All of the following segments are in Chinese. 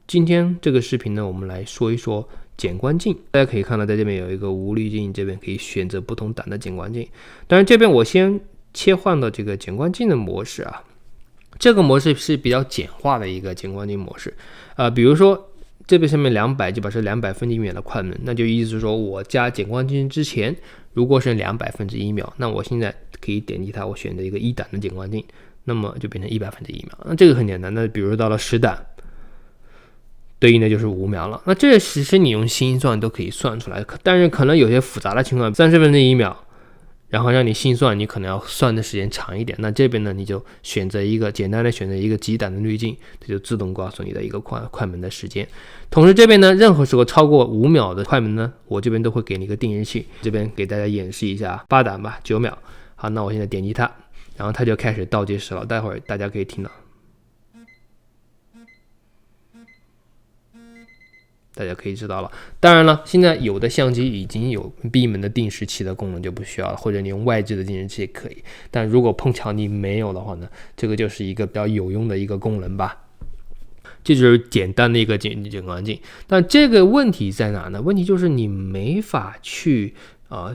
今天这个视频呢，我们来说一说减光镜。大家可以看到，在这边有一个无滤镜，这边可以选择不同档的减光镜。当然，这边我先切换到这个减光镜的模式啊，这个模式是比较简化的一个减光镜模式。比如说这边上面200，就把是200分之1秒的快门，那就意思是说我加减光镜之前，如果是200分之1秒，那我现在可以点击它，我选择一个1档的减光镜，那么就变成100分之1秒。那这个很简单，那比如到了10档。对应的就是5秒了，那这其实你用心算都可以算出来，但是可能有些复杂的情况，30分之1秒，然后让你心算，你可能要算的时间长一点。那这边呢，你就选择一个简单的选择一个几档的滤镜，它就自动告诉你的一个快门的时间。同时这边呢，任何时候超过5秒的快门呢，我这边都会给你一个定时器，这边给大家演示一下8档吧，9秒。好，那我现在点击它，然后它就开始倒计时了，待会儿大家可以听到。大家可以知道了，当然了，现在有的相机已经有闭门的定时器的功能就不需要了，或者你用外置的定时器也可以。但如果碰巧你没有的话呢，这个就是一个比较有用的一个功能吧。这就是简单的一个减光镜，但这个问题在哪呢？问题就是你没法去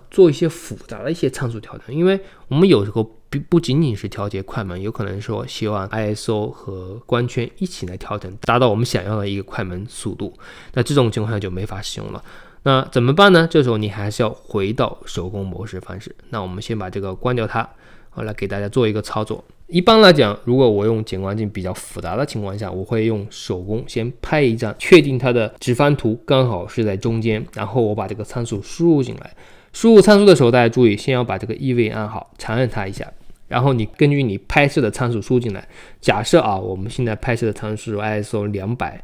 做一些复杂的一些参数调整，因为我们有时候不仅仅是调节快门，有可能说希望 ISO 和光圈一起来调整，达到我们想要的一个快门速度。那这种情况下就没法使用了。那怎么办呢？这时候你还是要回到手工模式方式。那我们先把这个关掉它，好，来给大家做一个操作。一般来讲，如果我用减光镜比较复杂的情况下，我会用手工先拍一张，确定它的直方图刚好是在中间，然后我把这个参数输入进来。输入参数的时候，大家注意，先要把这个 EV 按好，长按它一下，然后你根据你拍摄的参数输进来。假设我们现在拍摄的参数是 ISO 200，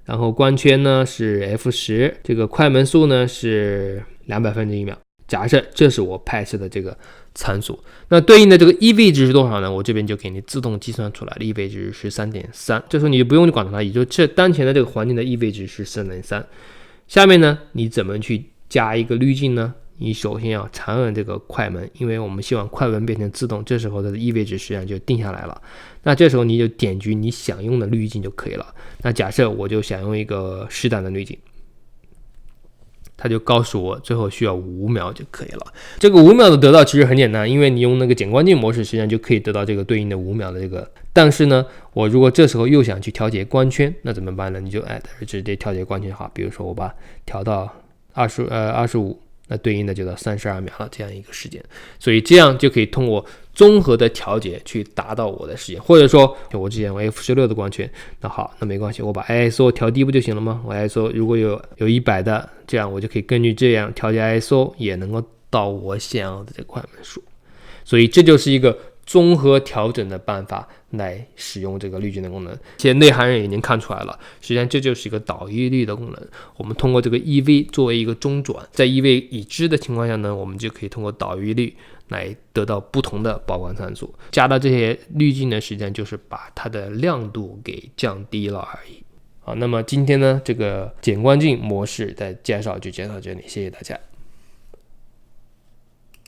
然后光圈呢是 F10， 这个快门速呢是200分之1秒。假设这是我拍摄的这个参数，那对应的这个 EV 值是多少呢？我这边就给你自动计算出来了， EV 值是 3.3， 这时候你就不用管它，也就这当前的这个环境的 EV 值是 3.3。 下面呢，你怎么去加一个滤镜呢？你首先要长按这个快门，因为我们希望快门变成自动，这时候的 EV 值实际上就定下来了。那这时候你就点击你想用的滤镜就可以了。那假设我就想用一个10档的滤镜，它就告诉我最后需要5秒就可以了。这个5秒的得到其实很简单，因为你用那个减光镜模式，实际上就可以得到这个对应的5秒的这个。但是呢，我如果这时候又想去调节光圈，那怎么办呢？你就直接调节光圈好，比如说我把调到25，那对应的就到32秒了，这样一个时间。所以这样就可以通过综合的调节去达到我的时间。或者说我之前用 F16 的光圈，那好，那没关系，我把 ISO 调低不就行了吗？我 ISO 如果有100的，这样我就可以根据这样调节 ISO， 也能够到我想要的这个快门数。所以这就是一个综合调整的办法来使用这个滤镜的功能。其实内行人已经看出来了，实际上这就是一个导一滤的功能。我们通过这个 EV 作为一个中转，在 EV 已知的情况下呢，我们就可以通过导一滤来得到不同的曝光参数。加到这些滤镜呢，实际上就是把它的亮度给降低了而已。好，那么今天呢，这个减光镜模式的介绍就介绍到这里，谢谢大家。